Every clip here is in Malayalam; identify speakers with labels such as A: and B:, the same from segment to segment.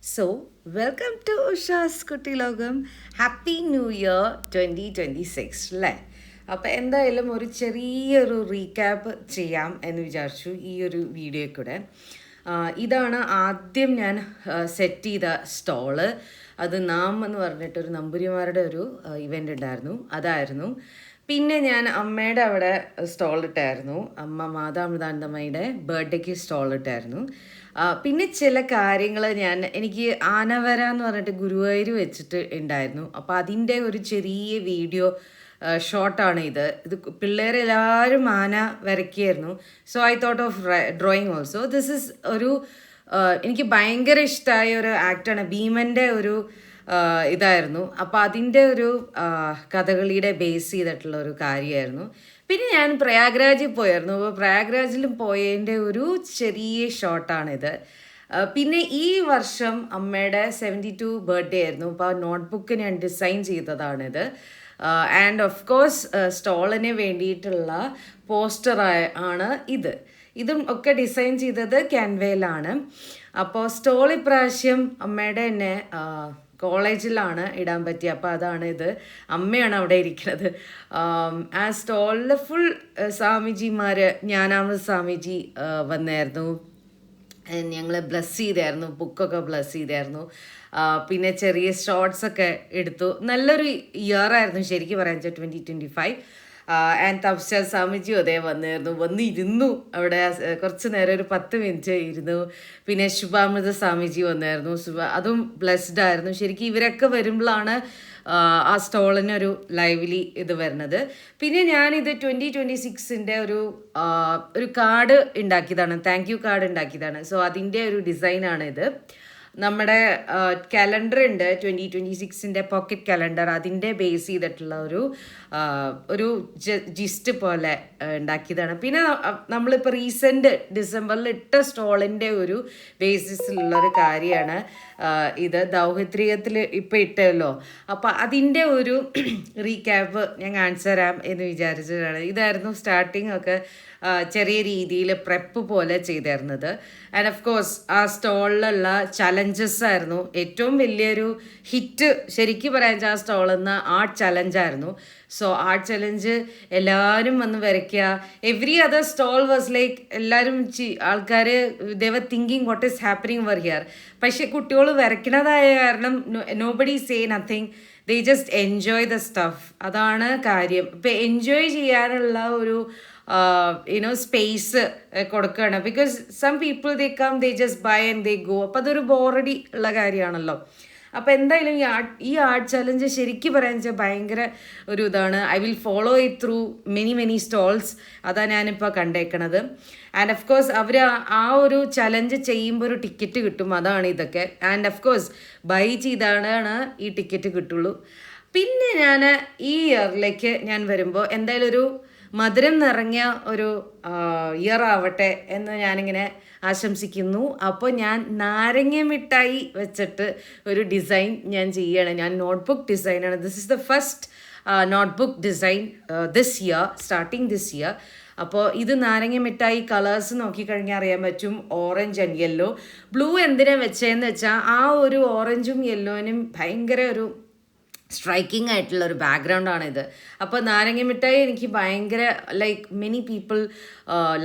A: So, welcome to Usha's Kutti Logam. Happy New Year 2026 അല്ലേ? അപ്പോൾ എന്തായാലും ഒരു ചെറിയൊരു റീക്യാപ്പ് ചെയ്യാം എന്ന് വിചാരിച്ചു ഈ ഒരു വീഡിയോ കൂടെ. ഇതാണ് ആദ്യം ഞാൻ സെറ്റ് ചെയ്ത സ്റ്റോള്. അത് നാം എന്ന് പറഞ്ഞിട്ടൊരു നമ്പൂരിമാരുടെ ഒരു ഇവൻ്റ് ഉണ്ടായിരുന്നു, അതായിരുന്നു. പിന്നെ ഞാൻ അമ്മയുടെ അവിടെ സ്റ്റോൾ ഇട്ടായിരുന്നു. അമ്മ മാതാമൃതാനന്ദമ്മയുടെ ബർത്ത്ഡേക്ക് സ്റ്റോൾ ഇട്ടായിരുന്നു. പിന്നെ ചില കാര്യങ്ങൾ എനിക്ക് ആനവര എന്ന് പറഞ്ഞിട്ട് ഗുരുവായൂർ വെച്ചിട്ട് ഉണ്ടായിരുന്നു. അപ്പോൾ അതിൻ്റെ ഒരു ചെറിയ വീഡിയോ ഷോർട്ടാണ് ഇത് പിള്ളേരെല്ലാവരും ആന വരയ്ക്കായിരുന്നു. So I thought of drawing also. This is ഒരു എനിക്ക് ഭയങ്കര ഇഷ്ടമായ ഒരു ആക്ടാണ്. ഭീമൻ്റെ ഒരു ഇതായിരുന്നു. അപ്പോൾ അതിൻ്റെ ഒരു കഥകളിയുടെ ബേസ് ചെയ്തിട്ടുള്ള ഒരു കാര്യമായിരുന്നു. പിന്നെ ഞാൻ പ്രയാഗ്രാജിൽ പോയായിരുന്നു. അപ്പോൾ പ്രയാഗ്രാജിലും പോയതിൻ്റെ ഒരു ചെറിയ ഷോട്ടാണിത്. പിന്നെ ഈ വർഷം അമ്മയുടെ 72 ബർത്ത്ഡേ ആയിരുന്നു. അപ്പോൾ ആ നോട്ട്ബുക്ക് ഞാൻ ഡിസൈൻ ചെയ്തതാണിത്. ആൻഡ് ഓഫ് കോഴ്സ് സ്റ്റോളിന് വേണ്ടിയിട്ടുള്ള പോസ്റ്റർ ആണ് ഇതും ഒക്കെ ഡിസൈൻ ചെയ്തത് ക്യാൻവയിലാണ്. അപ്പോൾ സ്റ്റോൾ ഇപ്രാവശ്യം അമ്മയുടെ തന്നെ കോളേജിലാണ് ഇടാൻ പറ്റിയത്. അപ്പോൾ അതാണ് ഇത്. അമ്മയാണ് അവിടെ ഇരിക്കുന്നത്. ആ സ്റ്റോളിൽ ഫുൾ സ്വാമിജിമാർ, ജ്ഞാനാമൃത സ്വാമിജി വന്നായിരുന്നു. ഞങ്ങൾ ബ്ലസ് ചെയ്തായിരുന്നു, ബുക്കൊക്കെ ബ്ലസ് ചെയ്തായിരുന്നു. പിന്നെ ചെറിയ ഷോർട്സൊക്കെ എടുത്തു. നല്ലൊരു ഇയർ ആയിരുന്നു ശരിക്കും പറയാൻ വെച്ചാൽ 2025. ആൻഡ് തപ്സ്യ സ്വാമിജിയും അതേ വന്നിരുന്നു അവിടെ കുറച്ച് നേരം, ഒരു 10 മിനിറ്റ് ഇരുന്നു. പിന്നെ ശുഭാമൃത സ്വാമിജി വന്നായിരുന്നു. അതും ബ്ലെസ്ഡ് ആയിരുന്നു. ശരിക്കും ഇവരൊക്കെ വരുമ്പോഴാണ് ആ സ്റ്റോളിനൊരു ലൈവ്ലി ഇത് വരുന്നത്. പിന്നെ ഞാനിത് 2026 ഒരു കാർഡ് ഉണ്ടാക്കിയതാണ്, താങ്ക് യു കാർഡ് ഉണ്ടാക്കിയതാണ്. സോ അതിൻ്റെ ഒരു ഡിസൈനാണ് ഇത്. നമ്മുടെ കലണ്ടർ ഉണ്ട്, 2026 പോക്കറ്റ് കലണ്ടർ. അതിൻ്റെ ബേസ് ചെയ്തിട്ടുള്ള ഒരു ജിസ്റ്റ് പോലെ ഉണ്ടാക്കിയതാണ്. പിന്നെ നമ്മളിപ്പോൾ റീസെൻറ്റ് ഡിസംബറിൽ ഇട്ട സ്റ്റോളിൻ്റെ ഒരു ബേസിസിലുള്ളൊരു കാര്യമാണ് ഇത്. ദൗഹിത്രികത്തിൽ ഇപ്പോൾ ഇട്ടല്ലോ. അപ്പോൾ അതിൻ്റെ ഒരു റീക്യാപ്പ് ഞാൻ കാണിച്ചു തരാം എന്ന് വിചാരിച്ചിട്ടാണ്. ഇതായിരുന്നു സ്റ്റാർട്ടിങ് ഒക്കെ ചെറിയ രീതിയിൽ പ്രെപ്പ് പോലെ ചെയ്തിരുന്നത്. ആൻഡ് ഓഫ് കോഴ്സ് ആ സ്റ്റോളിലുള്ള ചലഞ്ചസ് ആയിരുന്നു ഏറ്റവും വലിയൊരു ഹിറ്റ്. ശരിക്കും പറയാൻ വെച്ചാൽ ആ സ്റ്റോളിൽ നിന്ന് ആർട്ട് ചലഞ്ചായിരുന്നു. സോ ആർട്ട് ചലഞ്ച് എല്ലാവരും വന്ന് വരയ്ക്കുക. Every other stall was like എല്ലാവരും ആൾക്കാർ they were thinking what is happening over here. പക്ഷേ കുട്ടികൾ വരയ്ക്കണതായ കാരണം nobody say nothing, they just enjoy the stuff. അതാണ് കാര്യം. ഇപ്പം എൻജോയ് ചെയ്യാനുള്ള ഒരു സ്പേസ് കൊടുക്കുകയാണ്. Because some people they come, they just buy and they go. അപ്പോൾ അതൊരു ബോറടി ഉള്ള കാര്യമാണല്ലോ. അപ്പോൾ എന്തായാലും ഈ ആർട്ട് ചലഞ്ച് ശരിക്കും പറയാൻ വെച്ചാൽ ഭയങ്കര ഒരു ഇതാണ്. I will follow it through many stalls. അതാണ് ഞാനിപ്പോൾ കണ്ടേക്കണത്. ആൻഡ് ഓഫ് കോഴ്സ് അവർ ആ ഒരു ചലഞ്ച് ചെയ്യുമ്പോൾ ഒരു ടിക്കറ്റ് കിട്ടും. അതാണ് ഇതൊക്കെ. ആൻഡ് ഓഫ് കോഴ്സ് ബൈ ചെയ്താണ് ഈ ടിക്കറ്റ് കിട്ടുള്ളൂ. പിന്നെ ഞാൻ ഈ ഇയറിലേക്ക് ഞാൻ വരുമ്പോൾ എന്തായാലും ഒരു മധുരം നിറഞ്ഞ ഒരു ഇയർ ആവട്ടെ എന്ന് ഞാനിങ്ങനെ ആശംസിക്കുന്നു. അപ്പോൾ ഞാൻ നാരങ്ങ മിഠായി വെച്ചിട്ട് ഒരു ഡിസൈൻ ഞാൻ ചെയ്യണം. ഞാൻ നോട്ട്ബുക്ക് ഡിസൈനാണ്. This is the first notebook design starting this year. അപ്പോൾ ഇത് നാരങ്ങ മിഠായി കളേഴ്സ് നോക്കിക്കഴിഞ്ഞാൽ അറിയാൻ പറ്റും. Orange and yellow. ബ്ലൂ എന്തിനാണ് വെച്ചതെന്ന് വെച്ചാൽ ആ ഒരു ഓറഞ്ചും യെല്ലോനും ഭയങ്കര ഒരു സ്ട്രൈക്കിംഗ് ആയിട്ടുള്ള ഒരു ബാക്ക്ഗ്രൗണ്ടാണിത്. അപ്പോൾ നാരങ്ങ മിഠായി എനിക്ക് ഭയങ്കര like many people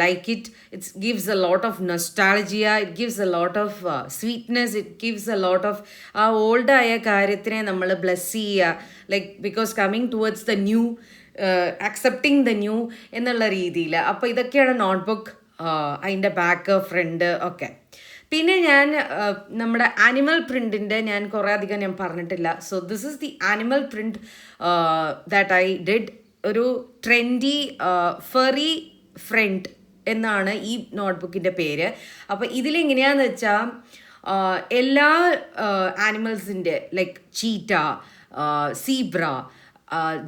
A: like it's gives a lot of nostalgia, it gives a lot of sweetness, it gives a lot of ആ ഓൾഡായ കാര്യത്തിനെ നമ്മൾ ബ്ലെസ് ചെയ്യുക. Like because coming towards the new, accepting the new എന്നുള്ള രീതിയിൽ. അപ്പോൾ ഇതൊക്കെയാണ് നോട്ട്ബുക്ക്, അതിൻ്റെ ബാക്ക് ഫ്രണ്ട് ഒക്കെ. പിന്നെ ഞാൻ നമ്മുടെ ആനിമൽ പ്രിൻറ്റിൻ്റെ ഞാൻ കുറേ അധികം ഞാൻ പറഞ്ഞിട്ടില്ല. So this is the animal print that I did. ഒരു ട്രെൻഡി ഫെറി ഫ്രണ്ട് എന്നാണ് ഈ നോട്ട്ബുക്കിൻ്റെ പേര്. അപ്പോൾ ഇതിലെങ്ങനെയാണെന്ന് വെച്ചാൽ എല്ലാ ആനിമൽസിൻ്റെ ലൈക്ക് ചീറ്റ, സീബ്ര,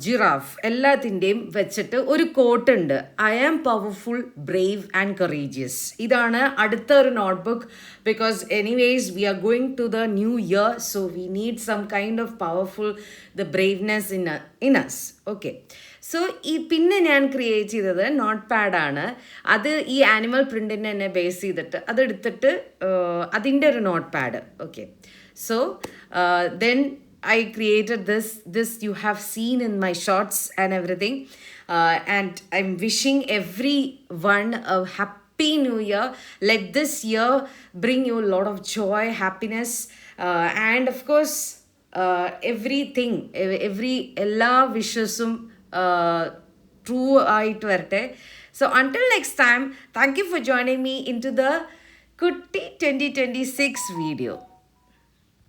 A: ജിറാഫ് എല്ലാത്തിൻ്റെയും വെച്ചിട്ട് ഒരു കോട്ടുണ്ട്. I am powerful, brave and courageous. ഇതാണ് അടുത്ത ഒരു notebook. Because anyways we are going to the new year, so we need some kind of powerful the braveness in us. Okay, so പിന്നെ ഞാൻ ക്രിയേറ്റ് ചെയ്തത് നോട്ട് പാഡാണ്. അത് ഈ ആനിമൽ പ്രിൻറ്റിനെ തന്നെ ബേസ് ചെയ്തിട്ട് അതെടുത്തിട്ട് അതിൻ്റെ ഒരു note pad. Okay, so then I created this you have seen in my shorts and everything, and I'm wishing everyone a happy new year. Let this year bring you a lot of joy, happiness, and of course everything, every ella wishesum true ആയിട്ട് വരട്ടെ. So until next time, thank you for joining me into the Kutti 2026 video.